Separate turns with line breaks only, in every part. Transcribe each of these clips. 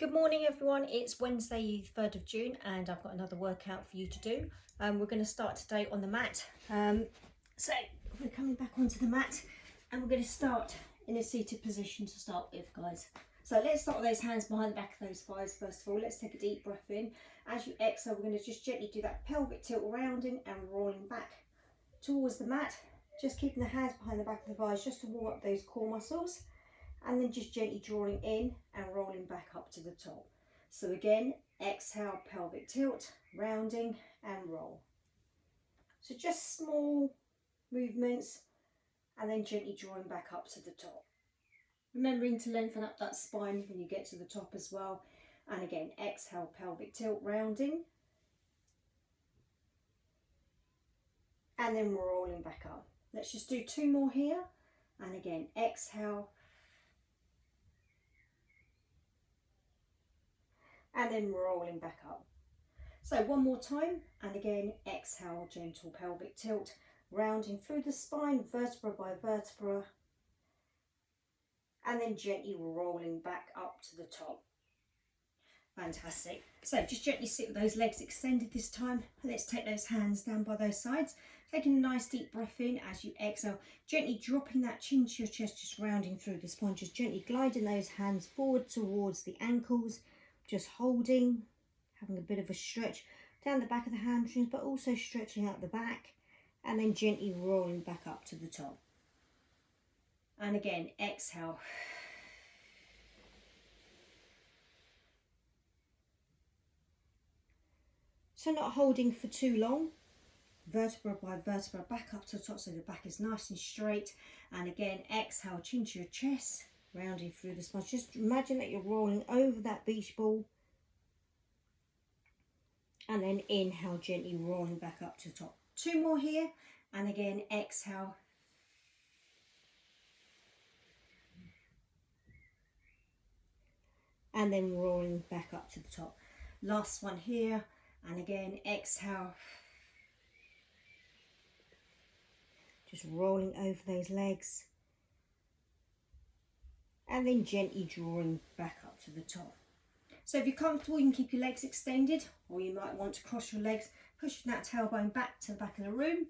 Good morning everyone, it's Wednesday 3rd of June and I've got another workout for you to do. We're going to start today on the mat. So we're coming back onto the mat and we're going to start in a seated position to start with, guys. So let's start with those hands behind the back of those thighs first of all. Let's take a deep breath in. As you exhale, we're going to just gently do that pelvic tilt rounding and rolling back towards the mat. Just keeping the hands behind the back of the thighs just to warm up those core muscles. And then just gently drawing in and rolling back up to the top. So again, exhale, pelvic tilt, rounding and roll. So just small movements and then gently drawing back up to the top. Remembering to lengthen up that spine when you get to the top as well. And again, exhale, pelvic tilt, rounding. And then rolling back up. Let's just do two more here. And again, exhale. And then rolling back up. So one more time, and again, exhale, gentle pelvic tilt, rounding through the spine, vertebra by vertebra, and then gently rolling back up to the top. Fantastic. So just gently sit with those legs extended this time. Let's take those hands down by those sides, taking a nice deep breath in as you exhale, gently dropping that chin to your chest, just rounding through the spine, just gently gliding those hands forward towards the ankles, just holding, having a bit of a stretch down the back of the hamstrings, but also stretching out the back, and then gently rolling back up to the top. And again, exhale. So not holding for too long, vertebra by vertebra, back up to the top so the back is nice and straight. And again, exhale, chin to your chest, rounding through the spine. Just imagine that you're rolling over that beach ball. And then inhale, gently rolling back up to the top. Two more here. And again, exhale. And then rolling back up to the top. Last one here. And again, exhale. Just rolling over those legs. And then gently drawing back up to the top. So if you're comfortable, you can keep your legs extended, or you might want to cross your legs, pushing that tailbone back to the back of the room.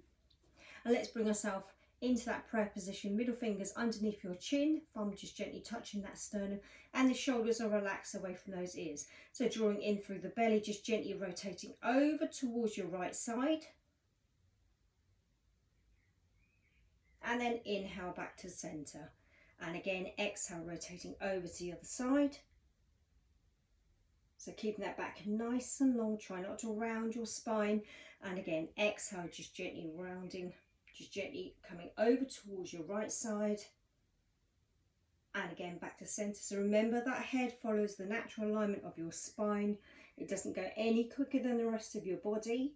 And let's bring ourselves into that prayer position, middle fingers underneath your chin, thumb just gently touching that sternum, and the shoulders are relaxed away from those ears. So drawing in through the belly, just gently rotating over towards your right side. And then inhale back to the centre. And again, exhale, rotating over to the other side. So keeping that back nice and long, try not to round your spine. And again, exhale, just gently rounding, just gently coming over towards your right side. And again, back to centre. So remember that head follows the natural alignment of your spine. It doesn't go any quicker than the rest of your body.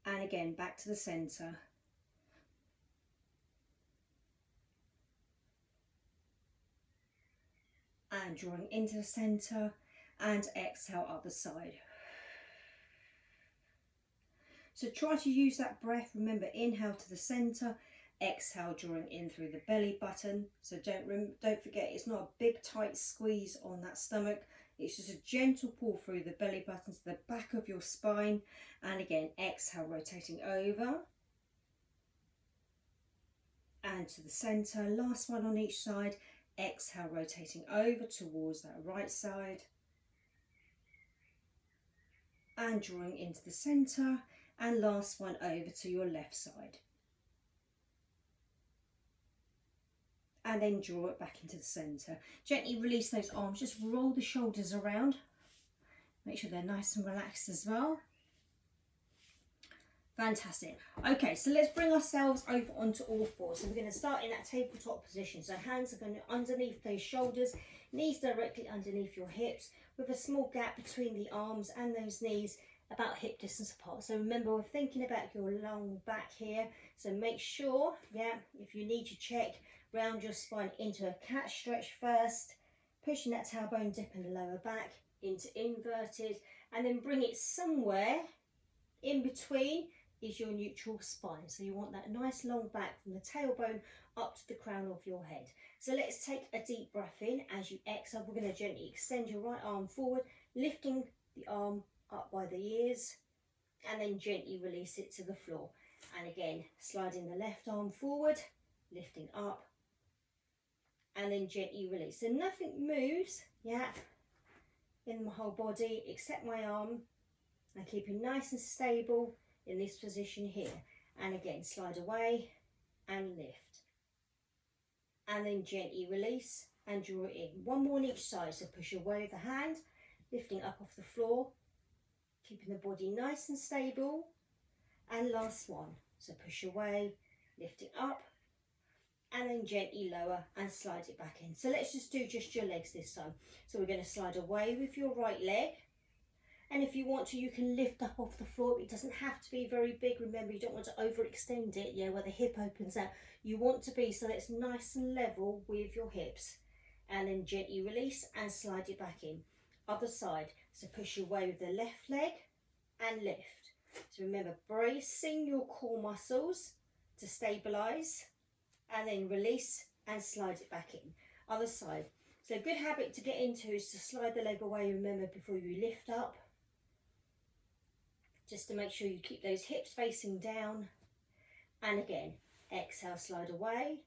And again, back to the centre. And drawing into the centre, and exhale other side. So try to use that breath. Remember, inhale to the centre, exhale drawing in through the belly button. So don't forget, it's not a big tight squeeze on that stomach. It's just a gentle pull through the belly button to the back of your spine. And again, exhale, rotating over and to the centre. Last one on each side. Exhale, rotating over towards that right side. And drawing into the centre. And last one over to your left side. And then draw it back into the centre. Gently release those arms. Just roll the shoulders around. Make sure they're nice and relaxed as well. Fantastic. Okay, so let's bring ourselves over onto all fours. So we're going to start in that tabletop position. So hands are going to underneath those shoulders, knees directly underneath your hips, with a small gap between the arms and those knees, about hip distance apart. So remember, we're thinking about your long back here. So make sure, if you need to check, round your spine into a cat stretch first, pushing that tailbone dip in the lower back into inverted, and then bring it somewhere in between is your neutral spine. So you want that nice long back from the tailbone up to the crown of your head. So let's take a deep breath in. As you exhale, we're going to gently extend your right arm forward, lifting the arm up by the ears, and then gently release it to the floor. And again, sliding the left arm forward, lifting up, and then gently release. So nothing moves, in my whole body except my arm. And keeping nice and stable in this position here. And again, slide away and lift. And then gently release and draw it in. One more on each side. So push away with the hand, lifting up off the floor, keeping the body nice and stable. And last one. So push away, lift it up, and then gently lower and slide it back in. So let's just do just your legs this time. So we're going to slide away with your right leg. And if you want to, you can lift up off the floor. It doesn't have to be very big. Remember, you don't want to overextend it, where the hip opens out. You want to be so that it's nice and level with your hips. And then gently release and slide it back in. Other side. So push away with the left leg and lift. So remember, bracing your core muscles to stabilise. And then release and slide it back in. Other side. So a good habit to get into is to slide the leg away, remember, before you lift up. Just to make sure you keep those hips facing down. And again, exhale, slide away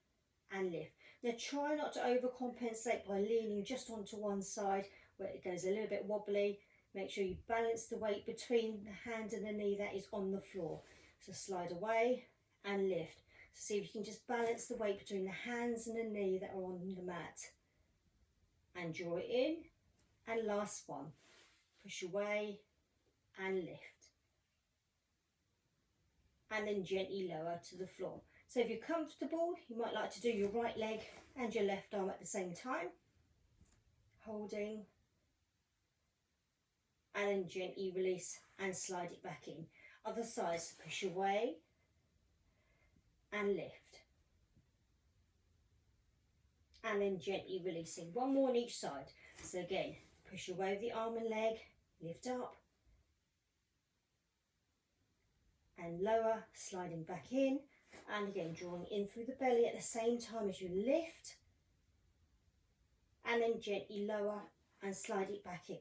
and lift. Now try not to overcompensate by leaning just onto one side where it goes a little bit wobbly. Make sure you balance the weight between the hand and the knee that is on the floor. So slide away and lift. So see if you can just balance the weight between the hands and the knee that are on the mat. And draw it in. And last one. Push away and lift. And then gently lower to the floor. So if you're comfortable, you might like to do your right leg and your left arm at the same time. Holding. And then gently release and slide it back in. Other side, so push away and lift. And then gently releasing. One more on each side. So again, push away with the arm and leg, lift up. And lower, sliding back in, and again drawing in through the belly at the same time as you lift, and then gently lower and slide it back in.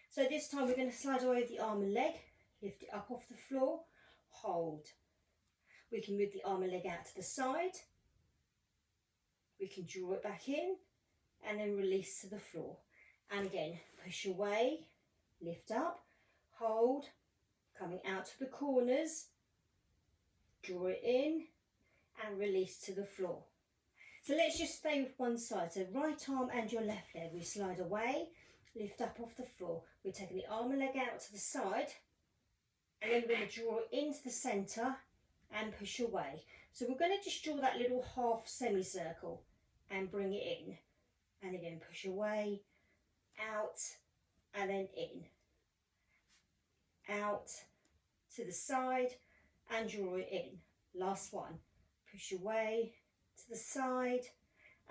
So this time we're going to slide away with the arm and leg, lift it up off the floor, hold. We can move the arm and leg out to the side, we can draw it back in, and then release to the floor. And again, push away, lift up, hold, coming out to the corners, draw it in and release to the floor. So let's just stay with one side. So right arm and your left leg. We slide away, lift up off the floor. We're taking the arm and leg out to the side. And then we're going to draw it into the centre and push away. So we're going to just draw that little half semicircle and bring it in. And again, push away, out, and then in. Out, to the side, and draw it in. Last one. Push away to the side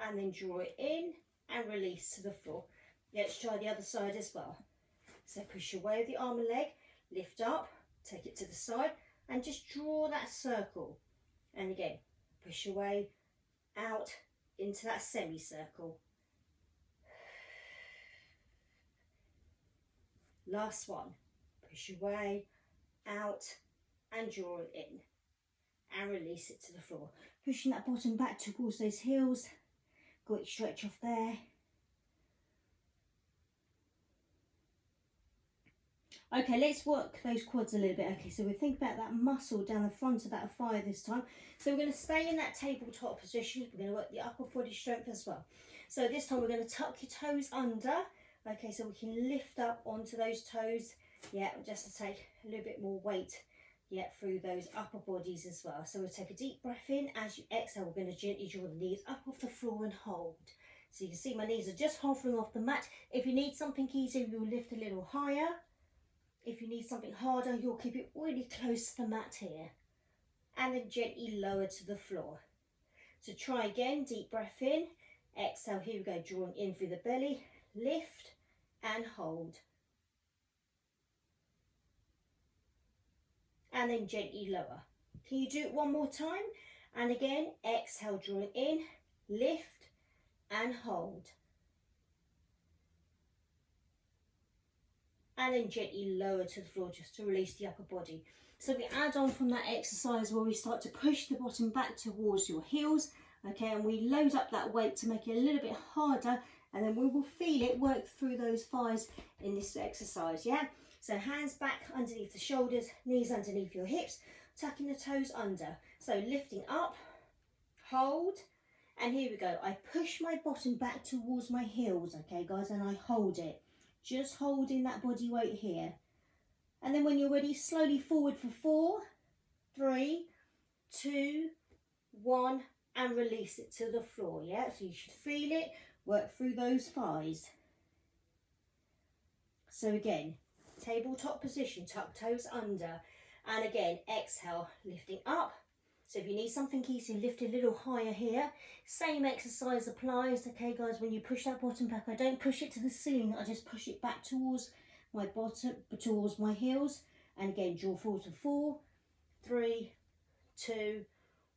and then draw it in and release to the floor. Let's try the other side as well. So push away with the arm and leg, lift up, take it to the side and just draw that circle. And again, push away, out into that semicircle. Last one. Push away, out, and draw it in and release it to the floor. Pushing that bottom back towards those heels. Got it stretch off there. Okay, let's work those quads a little bit. Okay, so we think about that muscle down the front of that thigh this time. So we're going to stay in that tabletop position. We're going to work the upper body strength as well. So this time we're going to tuck your toes under. Okay, so we can lift up onto those toes. Yeah, just to take a little bit more weight, through those upper bodies as well. So we'll take a deep breath in. As you exhale, we're going to gently draw the knees up off the floor and hold. So you can see my knees are just hovering off the mat. If you need something easier, you'll lift a little higher. If you need something harder, you'll keep it really close to the mat here. And then gently lower to the floor. So try again, deep breath in. Exhale, here we go, drawing in through the belly. Lift and hold. And then gently lower. Can you do it one more time? And again, exhale, drawing in, lift and hold. And then gently lower to the floor just to release the upper body. So we add on from that exercise where we start to push the bottom back towards your heels, okay, and we load up that weight to make it a little bit harder, and then we will feel it work through those thighs in this exercise, yeah? So hands back underneath the shoulders, knees underneath your hips, tucking the toes under. So lifting up, hold, and here we go. I push my bottom back towards my heels, okay guys, and I hold it. Just holding that body weight here. And then when you're ready, slowly forward for 4, 3, 2, 1, and release it to the floor, yeah? So you should feel it, work through those thighs. So again, tabletop position, tuck toes under. And again, exhale, lifting up. So if you need something easy, lift a little higher here. Same exercise applies, okay guys, when you push that bottom back, I don't push it to the ceiling, I just push it back towards my bottom, towards my heels. And again, draw forward to 4, 3, 2,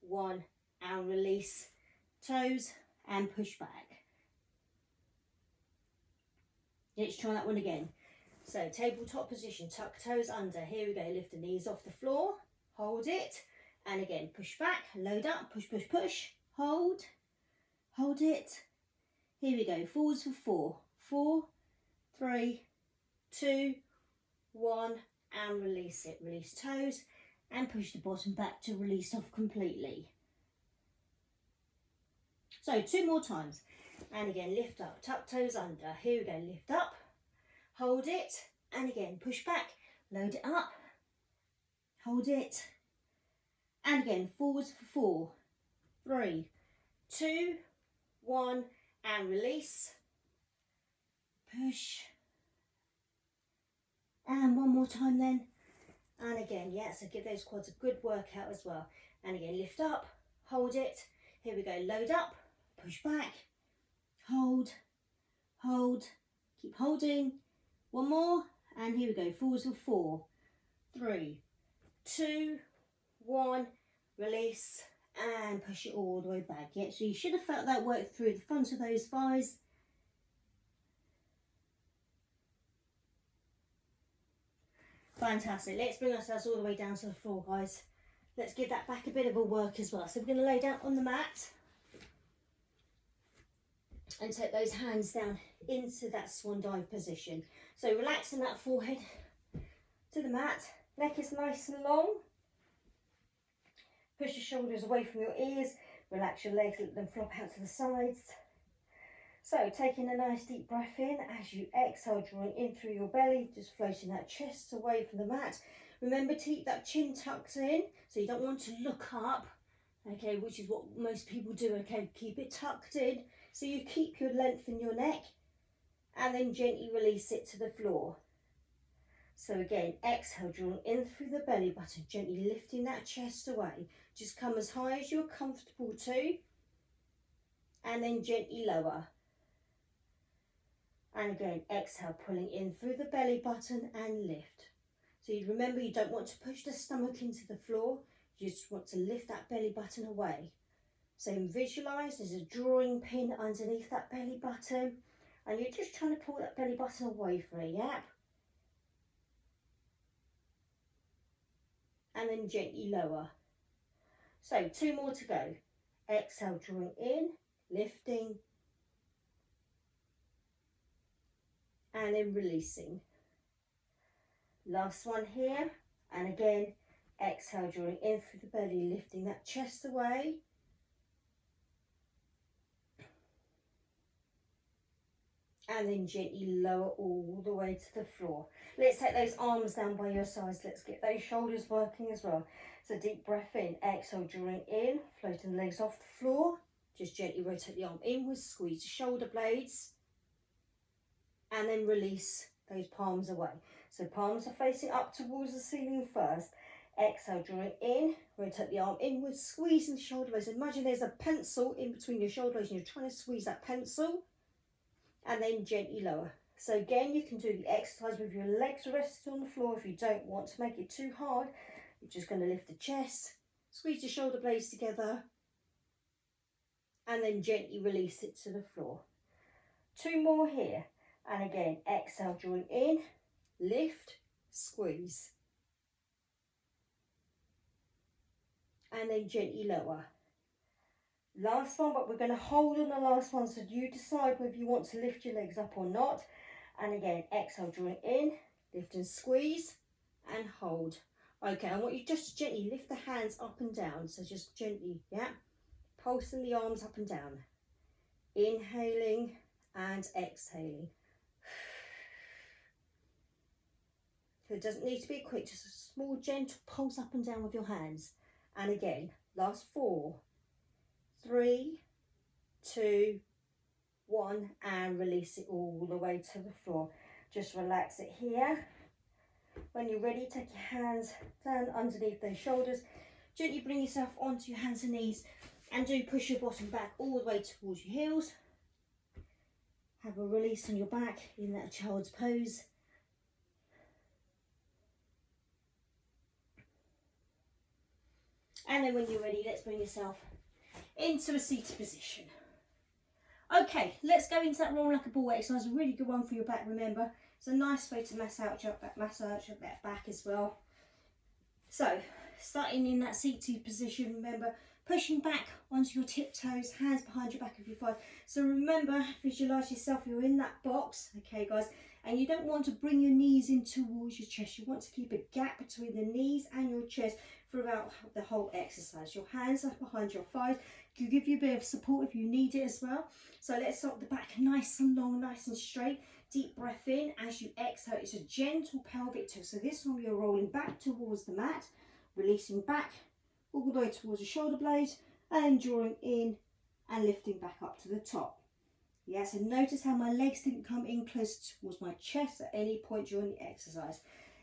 1, and release toes and push back. Let's try that one again. So tabletop position, tuck toes under. Here we go, lift the knees off the floor, hold it. And again, push back, load up, push, push, push, hold it. Here we go, forwards for 4, 4, 3, 2, 1, and release it. Release toes and push the bottom back to release off completely. So 2 more times. And again, lift up, tuck toes under. Here we go, lift up, hold it, and again, push back, load it up, hold it. And again, forwards for 4, 3, 2, 1, and release. Push. And one more time then. And again, yeah, so give those quads a good workout as well. And again, lift up, hold it. Here we go, load up, push back, hold, keep holding. One more, and here we go, forwards for 4, 3, 2, 1, release, and push it all the way back. Yeah, so you should have felt that work through the front of those thighs. Fantastic. Let's bring ourselves all the way down to the floor, guys. Let's give that back a bit of a work as well. So we're going to lay down on the mat and take those hands down into that swan dive position. So relaxing that forehead to the mat, neck is nice and long. Push your shoulders away from your ears, relax your legs, let them flop out to the sides. So taking a nice deep breath in as you exhale, drawing in through your belly, just floating that chest away from the mat. Remember to keep that chin tucked in, so you don't want to look up, okay, which is what most people do, okay, keep it tucked in, so you keep your length in your neck, and then gently release it to the floor. So again, exhale, drawing in through the belly button, gently lifting that chest away. Just come as high as you're comfortable to, and then gently lower. And again, exhale, pulling in through the belly button and lift. So you remember, you don't want to push the stomach into the floor, you just want to lift that belly button away. So visualise there's a drawing pin underneath that belly button, and you're just trying to pull that belly button away from it, yeah? And then gently lower. So 2 more to go. Exhale, drawing in, lifting, and then releasing. Last one here, and again, exhale, drawing in through the belly, lifting that chest away. And then gently lower all the way to the floor. Let's take those arms down by your sides. Let's get those shoulders working as well. So deep breath in, exhale, drawing in, floating the legs off the floor. Just gently rotate the arm inwards, squeeze the shoulder blades, and then release those palms away. So palms are facing up towards the ceiling first. Exhale, drawing in, rotate the arm inwards, squeezing the shoulder blades. Imagine there's a pencil in between your shoulder blades and you're trying to squeeze that pencil, and then gently lower. So again, you can do the exercise with your legs rested on the floor. If you don't want to make it too hard, you're just going to lift the chest, squeeze the shoulder blades together, and then gently release it to the floor. 2 more here, and again, exhale, drawing in, lift, squeeze, and then gently lower. Last one, but we're going to hold on the last one, so you decide whether you want to lift your legs up or not. And again, exhale, drawing in, lift and squeeze, and hold. Okay, I want you just to gently lift the hands up and down, so just gently, yeah, pulsing the arms up and down, inhaling and exhaling. So it doesn't need to be quick, just a small gentle pulse up and down with your hands. And again, last 4, 3, 2, 1, and release it all the way to the floor. Just relax it here. When you're ready, take your hands down underneath those shoulders. Gently bring yourself onto your hands and knees, and do push your bottom back all the way towards your heels. Have a release on your back in that child's pose. And then when you're ready, let's bring yourself into a seated position. Okay, let's go into that roll like a ball exercise. A really good one for your back, remember. It's a nice way to massage that back as well. So, starting in that seated position, remember, pushing back onto your tiptoes, hands behind your back of your thighs. So remember, visualise yourself, you're in that box, okay guys, and you don't want to bring your knees in towards your chest. You want to keep a gap between the knees and your chest throughout the whole exercise. Your hands are behind your thighs. Can give you a bit of support if you need it as well. So let's start the back nice and long, nice and straight. Deep breath in as you exhale. It's a gentle pelvic tilt. So this one you're rolling back towards the mat, releasing back all the way towards your shoulder blades, and then drawing in and lifting back up to the top. Yeah, so notice how my legs didn't come in close towards my chest at any point during the exercise.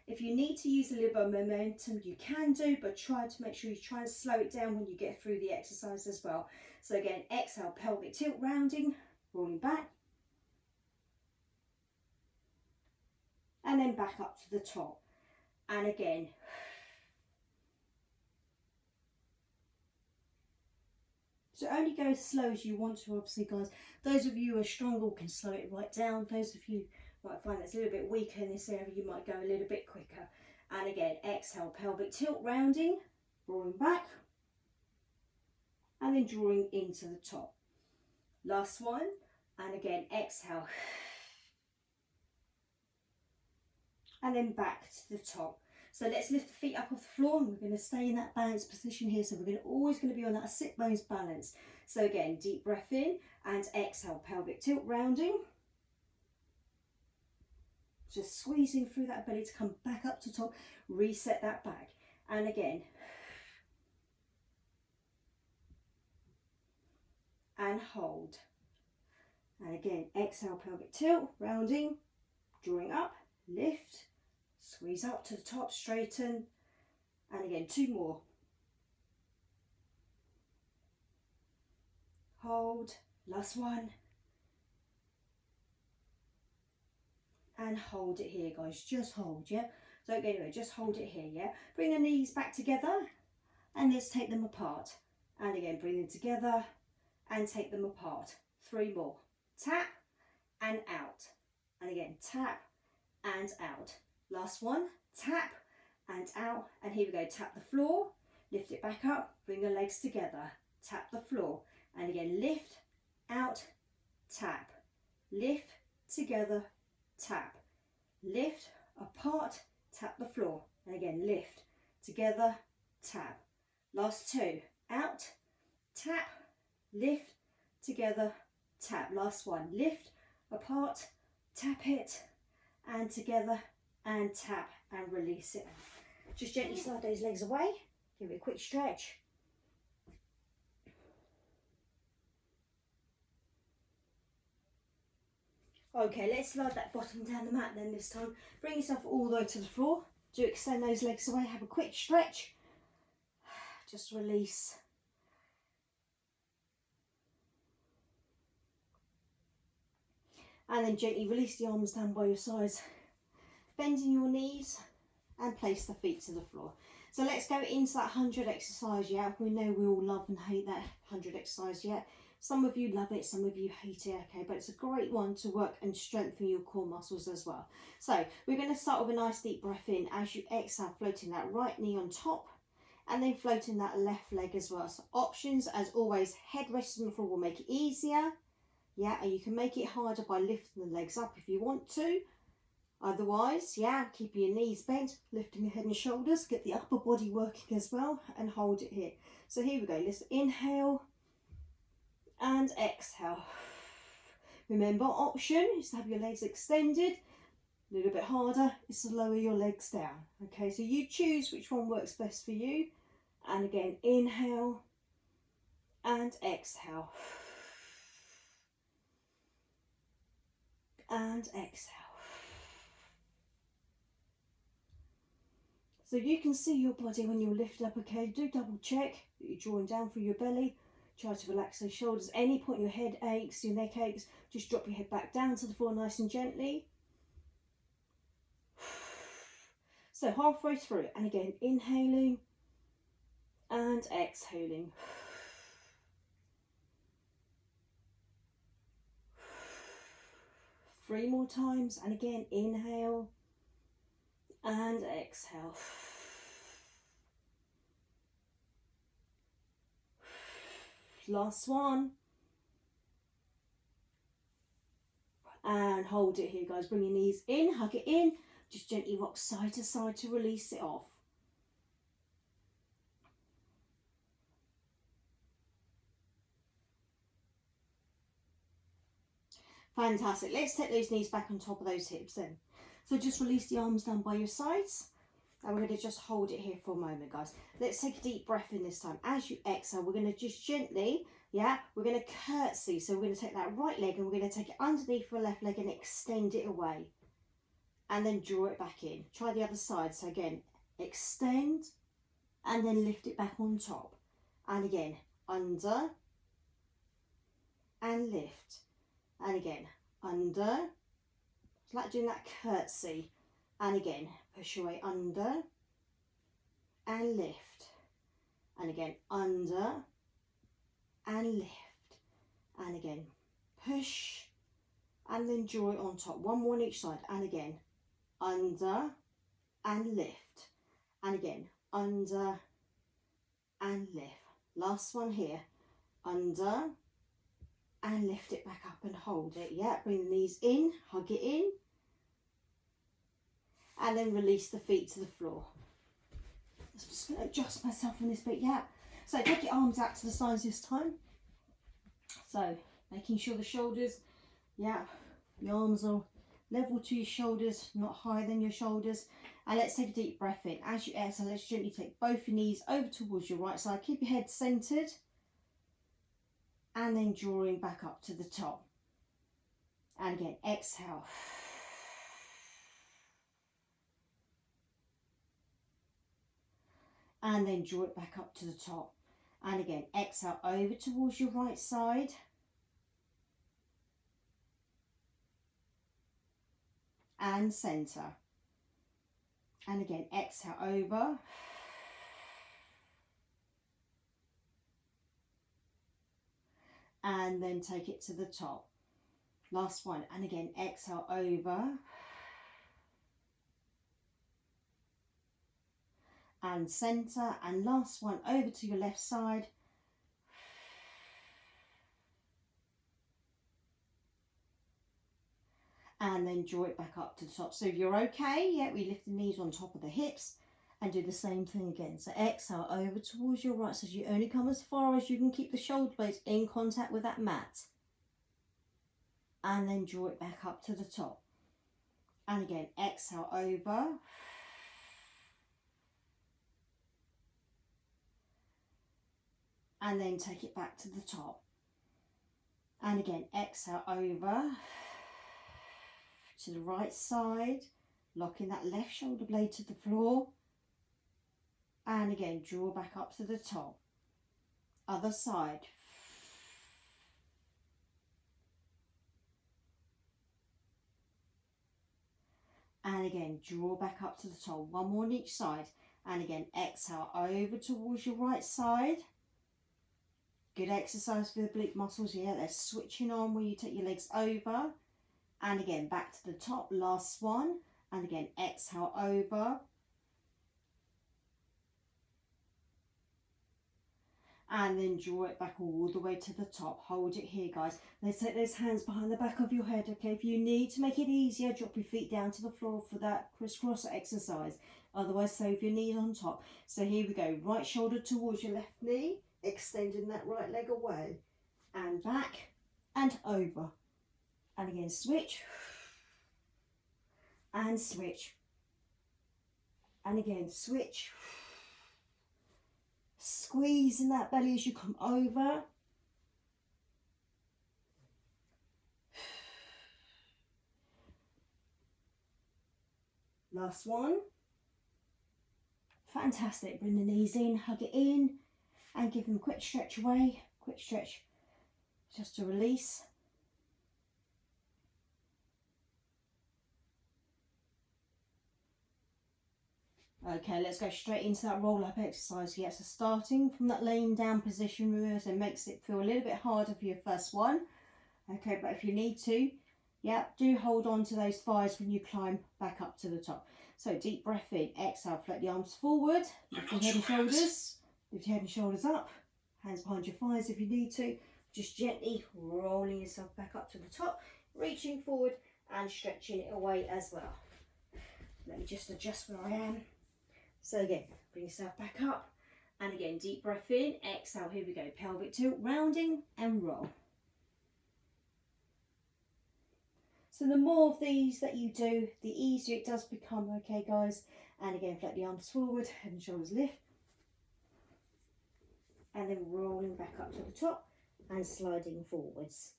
If you need to use a little bit of momentum, you can do, but try to make sure you try and slow it down when you get through the exercise as well. So again, exhale, pelvic tilt, rounding, rolling back, and then back up to the top. And again, so only go as slow as you want to, obviously, guys. Those of you who are stronger can slow it right down. Those of you might find it's a little bit weaker in this area, you might go a little bit quicker. And again, exhale, pelvic tilt, rounding, drawing back, and then drawing into the top. Last one, and again, exhale, and then back to the top. So let's lift the feet up off the floor, and we're going to stay in that balanced position here. So we're always going to be on that sit bones balance. So again, deep breath in and exhale, pelvic tilt, rounding. Just squeezing through that belly to come back up to top, reset that back. And again, and hold. And again, exhale, pelvic tilt, rounding, drawing up, lift, squeeze up to the top, straighten, and again, 2 more. Hold, last one. And hold it here, guys, just hold, yeah? Don't go anywhere, just hold it here, yeah? Bring the knees back together, and let's take them apart. And again, bring them together, and take them apart. 3 more. Tap, and out. And again, tap, and out. Last one, tap, and out. And here we go, tap the floor, lift it back up, bring the legs together, tap the floor. And again, lift, out, tap, lift, together, tap, lift, apart, tap the floor. And again, lift, together, tap. Last 2, out, tap, lift, together, tap. Last one, lift, apart, tap it, and together, and tap, and release it. Just gently slide those legs away, give it a quick stretch. Okay, let's slide that bottom down the mat then this time. Bring yourself all the way to the floor. Do extend those legs away, have a quick stretch. Just release. And then gently release the arms down by your sides. Bending your knees and place the feet to the floor. So let's go into that 100 exercise, yeah? We know we all love and hate that 100 exercise, yeah? Some of you love it, some of you hate it, okay, but it's a great one to work and strengthen your core muscles as well. So we're going to start with a nice deep breath in as you exhale, floating that right knee on top and then floating that left leg as well. So options, as always, head rest on the floor will make it easier. Yeah, and you can make it harder by lifting the legs up if you want to. Otherwise, yeah, keep your knees bent, lifting your head and shoulders, get the upper body working as well, and hold it here. So here we go. Let's inhale and exhale. Remember, option is to have your legs extended. A little bit harder is to lower your legs down. Okay, so you choose which one works best for you. And again, inhale and exhale. And exhale. So you can see your body when you lift up, okay? Do double check that you're drawing down through your belly. Try to relax those shoulders. Any point your head aches, your neck aches, just drop your head back down to the floor nice and gently. So halfway through, and again, inhaling and exhaling. Three more times, and again, inhale and exhale. Last one. And hold it here, guys. Bring your knees in, hug it in. Just gently rock side to side to release it off. Fantastic. Let's take those knees back on top of those hips then. So just release the arms down by your sides. And we're going to just hold it here for a moment, guys. Let's take a deep breath in this time. As you exhale, we're going to just gently, yeah, we're going to curtsy. So we're going to take that right leg and we're going to take it underneath the left leg and extend it away. And then draw it back in. Try the other side. So again, extend and then lift it back on top. And again, under and lift. And again, under. It's like doing that curtsy. And again, push your way under and lift. And again, under and lift. And again, push and then draw it on top. One more on each side. And again, under and lift. And again, under and lift. Last one here. Under and lift it back up and hold it. Yeah, bring the knees in, hug it in. And then release the feet to the floor. I'm just going to adjust myself in this bit, yeah. So take your arms out to the sides this time. So making sure the shoulders, yeah, your arms are level to your shoulders, not higher than your shoulders. And let's take a deep breath in. As you exhale, let's gently take both your knees over towards your right side. Keep your head centered. And then drawing back up to the top. And again, exhale. And then draw it back up to the top. And again, exhale over towards your right side. And center. And again, exhale over. And then take it to the top. Last one. And again, exhale over. And center, and last one over to your left side. And then draw it back up to the top. So if you're okay, yeah, we lift the knees on top of the hips and do the same thing again. So exhale over towards your right, so you only come as far as you can keep the shoulder blades in contact with that mat. And then draw it back up to the top. And again, exhale over. And then take it back to the top. And again, exhale over to the right side, locking that left shoulder blade to the floor. And again, draw back up to the top. Other side. And again, draw back up to the top. One more on each side. And again, exhale over towards your right side. Good exercise for the oblique muscles. Yeah, they're switching on when you take your legs over. And again, back to the top, last one. And again, exhale over. And then draw it back all the way to the top. Hold it here, guys. Let's take those hands behind the back of your head, okay? If you need to make it easier, drop your feet down to the floor for that crisscross exercise. Otherwise, save your knees on top. So here we go. Right shoulder towards your left knee, extending that right leg away. And back and over. And again, switch. And switch. And again, switch. Squeeze in that belly as you come over. Last one. Fantastic. Bring the knees in, hug it in, and give them a quick stretch away. Quick stretch just to release. Okay, let's go straight into that roll-up exercise. Yeah, so starting from that laying down position, remember, so it makes it feel a little bit harder for your first one. Okay, but if you need to, yeah, do hold on to those thighs when you climb back up to the top. So deep breath in, exhale, float the arms forward, lift your head and shoulders, lift your head and shoulders up, hands behind your thighs if you need to. Just gently rolling yourself back up to the top, reaching forward and stretching it away as well. Let me just adjust where I am. So again, bring yourself back up, and again, deep breath in, exhale, here we go, pelvic tilt, rounding and roll. So the more of these that you do, the easier it does become, okay guys? And again, float the arms forward, head and shoulders lift, and then rolling back up to the top and sliding forwards.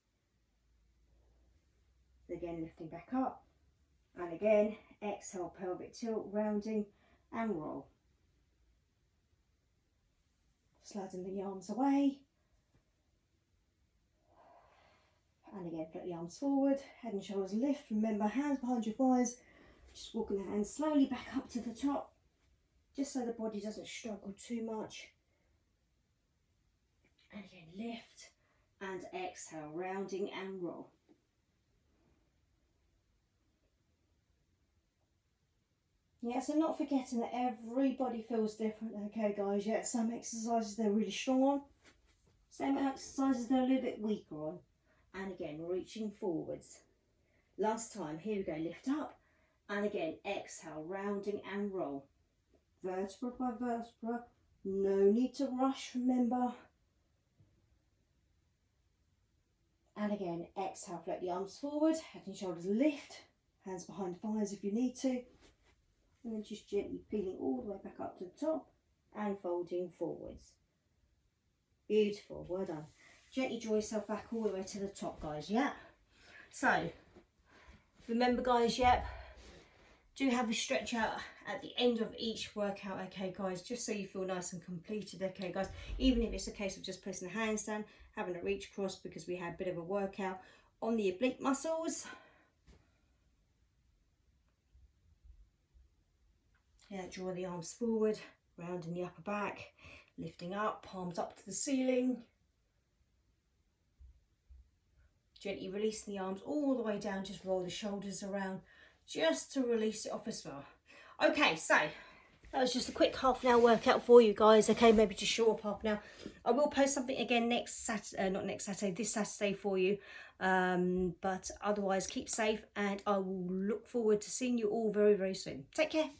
Again, lifting back up, and again, exhale, pelvic tilt, rounding and roll. Sliding the arms away. And again, put the arms forward, head and shoulders lift. Remember, hands behind your thighs. Just walking the hands slowly back up to the top, just so the body doesn't struggle too much. And again, lift and exhale, rounding and roll. Yeah, so not forgetting that everybody feels different, okay guys? Yeah, some exercises they're really strong on, some exercises they're a little bit weaker on. And again, reaching forwards. Last time, here we go, lift up, and again, exhale, rounding and roll. Vertebra by vertebra, no need to rush, remember. And again, exhale, float the arms forward, head and shoulders lift, hands behind thighs if you need to. And then just gently peeling all the way back up to the top and folding forwards. Beautiful, well done. Gently draw yourself back all the way to the top, guys, yeah? So, remember guys, yep, do have a stretch out at the end of each workout, okay guys, just so you feel nice and completed, okay guys? Even if it's a case of just pressing the hands down, having a reach across because we had a bit of a workout on the oblique muscles. Yeah, draw the arms forward, rounding the upper back, lifting up, palms up to the ceiling. Gently releasing the arms all the way down, just roll the shoulders around, just to release it off as well. Okay, so that was just a quick half an hour workout for you guys, okay, maybe just short of half an hour. I will post something again next Saturday, not next Saturday, this Saturday for you. But otherwise, keep safe, and I will look forward to seeing you all very, very soon. Take care.